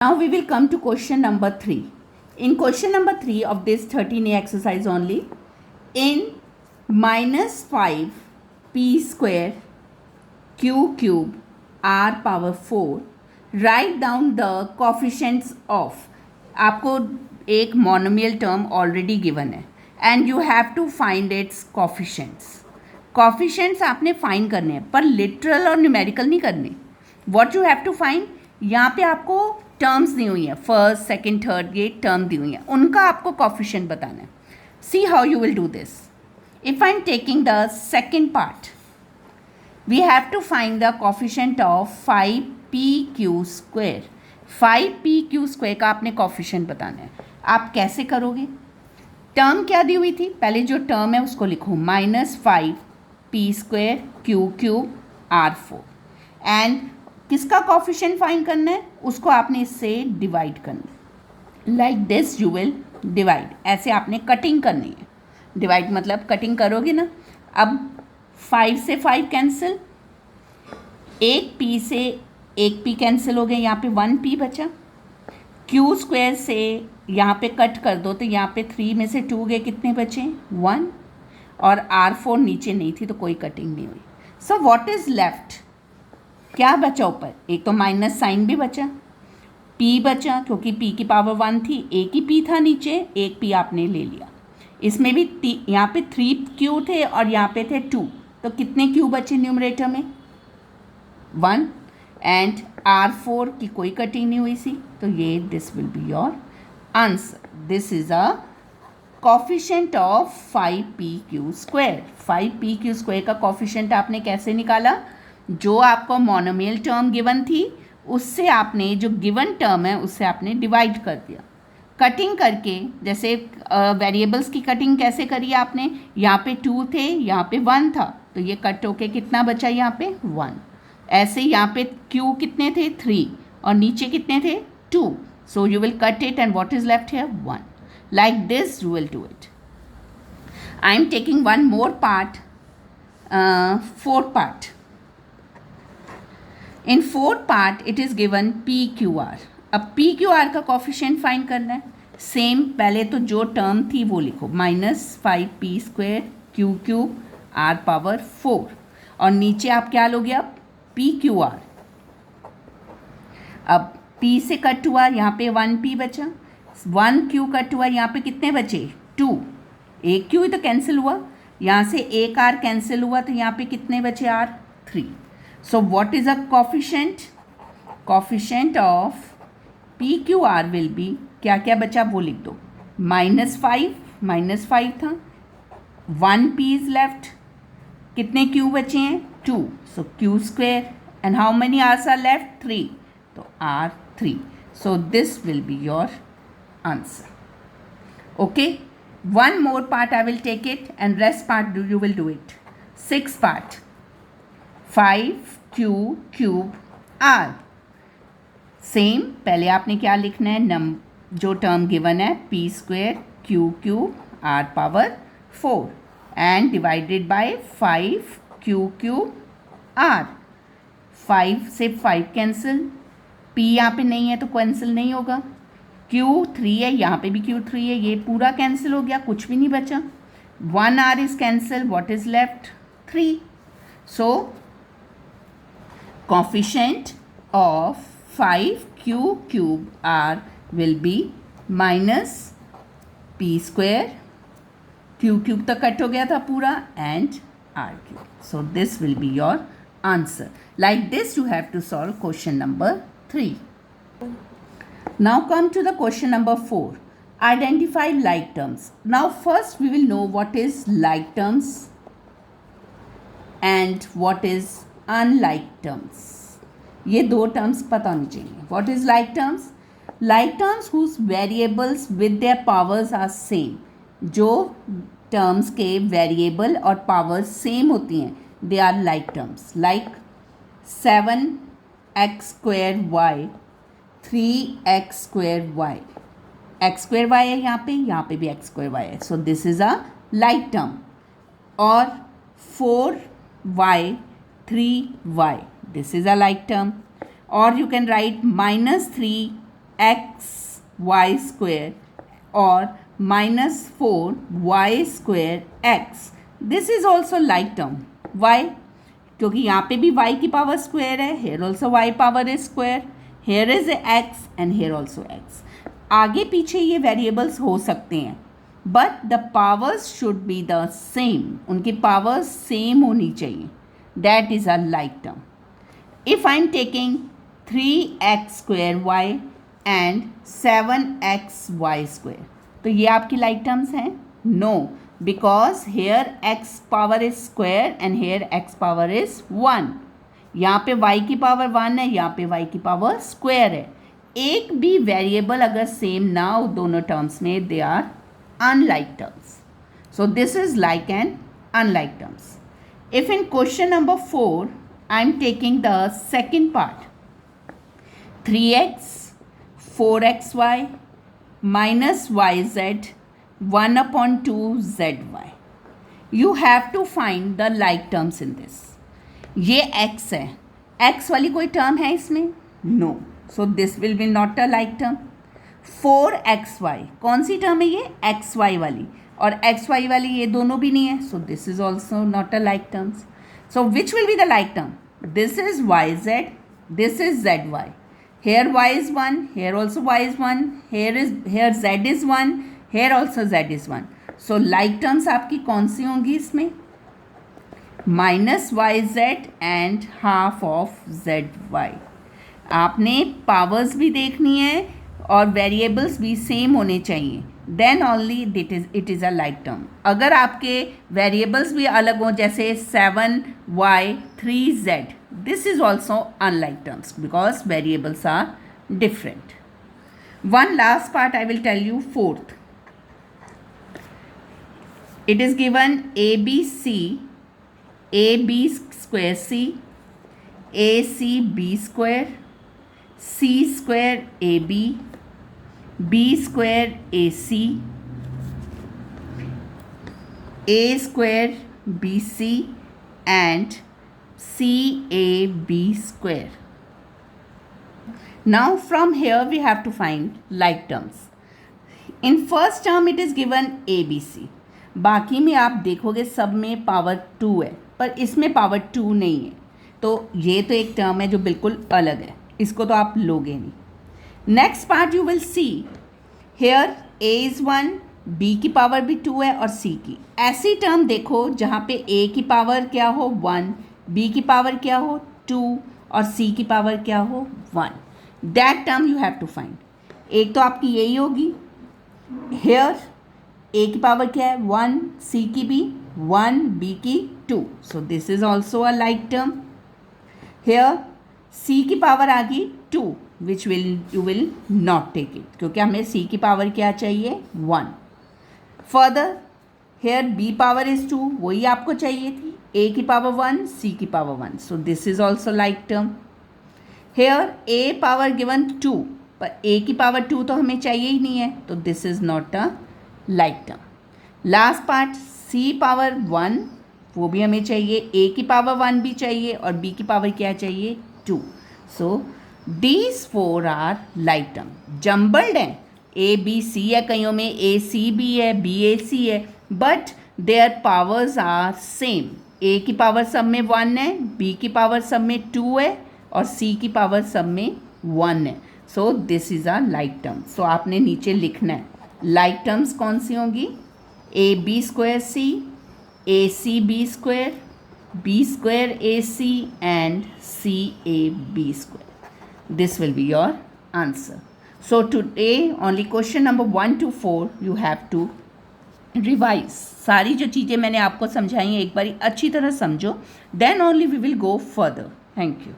Now we will come to question number 3. In question number 3 of this 13A exercise only, in minus 5 p square q cube r power 4, write down the coefficients of, आपको एक monomial term already given है and you have to find its coefficients आपने find करने हैं, पर literal और numerical नहीं करने. What you have to find, यहाँ पे आपको टर्म्स दी हुई हैं, फर्स्ट सेकंड थर्ड, ये टर्म दी हुई हैं, उनका आपको कॉफिशेंट बताना है. See how you will do this. If I am taking the second part, we have to find the coefficient of 5pq square. 5pq square का आपने कॉफिशेंट बताना है. आप कैसे करोगे? टर्म क्या दी हुई थी, पहले जो टर्म है उसको लिखो, -5p square q cube r4, and किसका कॉफिशेंट फाइंड करना है, उसको आपने इससे डिवाइड करना है. Like this you will divide. ऐसे आपने कटिंग करनी है. डिवाइड मतलब कटिंग करोगे ना. अब 5 से 5 कैंसिल, एक p से एक p कैंसिल हो गए, यहाँ पे 1p बचा. q स्क्वायर से यहाँ पे कट कर दो तो यहाँ पे 3 में से 2 गए, कितने बचे? 1. और r4 नीचे नहीं थी तो कोई कटिंग नहीं हुई. सो व्हाट इज लेफ्ट, क्या बचा ऊपर? एक तो माइनस साइन भी बचा, p बचा क्योंकि p की पावर 1 थी, एक ही p था नीचे, एक p आपने ले लिया. इसमें भी यहाँ पे 3q थे और यहाँ पे थे 2, तो कितने q बचे न्यूमरेटर में? 1. एंड r4 की कोई कटिंग नहीं हुई सी, तो ये this will be your answer. This is a coefficient of 5pq square. 5pq square का कॉफिशेंट आपने कैसे निकाला? जो आपको मोनोमियल टर्म गिवन थी उससे आपने, जो गिवन टर्म है उससे आपने डिवाइड कर दिया. कटिंग करके, जैसे वेरिएबल्स की कटिंग कैसे करी आपने, यहाँ पे 2 थे, यहाँ पे 1 था, तो ये कट होके कितना बचा यहाँ पे? 1. ऐसे यहाँ पे q कितने थे? 3, और नीचे कितने थे? 2. So you will cut it and what is left here? 1. Like this you will do it. I am taking one more part, fourth part. In fourth part it is given PQR. अब PQR का coefficient find करना है. Same, पहले तो जो term थी वो लिखो, -5p square q cube r power 4, और नीचे आप क्या लोगे अब? PQR. अब p से कट हुआ, यहाँ पे 1p बचा, 1q कट हुआ, यहाँ पे कितने बचे? 2. एक q ही तो कैंसिल हुआ, यहाँ से एक r कैंसिल हुआ, तो यहाँ पे कितने बचे? r 3. So what is a coefficient? Coefficient of PQR will be, क्या क्या बचा वो लिख दो. -5 था, 1p is left, कितने q बचे हैं? 2. So q square, and how many r's are left? 3. तो r 3. So this will be your answer. Okay, one more part I will take it and rest part you will do it. Sixth part, 5q cube r. Same, पहले आपने क्या लिखना है, जो term given है p square q cube r power 4 and divided by 5q cube r. 5 से 5 cancel, p यहाँ पे नहीं है तो कैंसिल नहीं होगा. q 3 है, यहाँ पे भी q 3 है, ये पूरा कैंसिल हो गया, कुछ भी नहीं बचा. 1 r is cancel, what is left? 3. So coefficient of 5q cube r will be -p square, q cube तो कट हो गया था पूरा, and r cube. So this will be your answer. Like this you have to solve question number 3. Now come to the question number 4. Identify like terms. Now first we will know what is like terms and what is unlike terms. ये दो terms पता होनी चाहिए. What is like terms? Like terms whose variables with their powers are same. जो terms के variable और powers same होती हैं, they are like terms. Like 7x square y, 3x square y. x square y है यहाँ पे भी x square y है, so this is a like term. और 4y 3y, this is a like term. Or you can write -3 x y square और -4y square x, this is also like term. Why? क्योंकि यहाँ पे भी y की power square है, here also y power is square, here is x and here also x. आगे पीछे ये वेरिएबल्स हो सकते हैं, but the powers should be the same. उनकी पावर्स सेम होनी चाहिए. That is a like term. If I am taking 3x square y and 7xy square, तो ये आपकी लाइक टर्म्स हैं? No, because here x power is square and here x power is 1. यहाँ पे y की power 1 है, यहाँ पे y की पावर स्क्वेयर है. एक भी वेरिएबल अगर सेम ना हो दोनों टर्म्स में, they are unlike terms. So this is like and unlike terms. If in question number 4 I am taking the second part, 3x 4xy minus yz 1/2zy, you have to find the like terms in this. ये x है, x वाली कोई term है इसमें? No. So this will be not a like term. 4xy कौन सी term है ये? xy वाली, और xy वाली ये दोनों भी नहीं है. So this is also not a like terms. So which will be the like term? This is yz, this is zy. Here y is 1, here also y is 1, here z is 1, here also z is 1. So like terms आपकी कौन सी होंगी इसमें? -yz and half of zy. आपने powers भी देखनी है और वेरिएबल्स भी सेम होने चाहिए, then only it is a like term. अगर आपके वेरिएबल्स भी अलग हों, जैसे 7y 3z, this is also unlike terms because variables are different. One last part I will tell you, fourth. It is given ab square c, ac square, c square ab, b square ac, a square bc and cab square. Now from here we have to find like terms. In first term it is given abc. बाकी में आप देखोगे सब में power 2 है, पर इसमें power 2 नहीं है. तो ये तो एक टर्म है जो बिल्कुल अलग है, इसको तो आप लोगे नहीं. Next part you will see here a is 1, b की पावर भी 2 है और c की. ऐसी टर्म देखो जहाँ पे a की पावर क्या हो 1, b की पावर क्या हो 2 और c की पावर क्या हो 1. That term you have to find. एक तो आपकी यही होगी, हेयर a की पावर क्या है 1, c की भी 1, b की 2. So this is also a like term. Here c की पावर आ गई 2, which you will not take it, क्योंकि हमें c की पावर क्या चाहिए 1. Further here b power is 2, वही आपको चाहिए थी, a की पावर 1, c की power 1. So this is also like term. Here a power given 2, पर a की पावर 2 तो हमें चाहिए ही नहीं है, तो this is not a like term. Last part c power 1, वो भी हमें चाहिए, a की पावर 1 भी चाहिए और b की पावर क्या चाहिए 2. So these 4 are like term. Jumbled है, a b c है, कईयों में a c b है, b a c है, but their powers are same. a की पावर सब में 1 है, b की पावर सब में 2 है और c की पावर सब में 1 है. So this is a like term. So आपने नीचे लिखना है लाइक टर्म्स कौन सी होंगी. A B square C, A C B square, B square A C and C A B square. This will be your answer. So today only question number 1 to 4 you have to revise. सारी जो चीज़ें मैंने आपको समझाई हैं एक बारी अच्छी तरह समझो, then only we will go further. Thank you.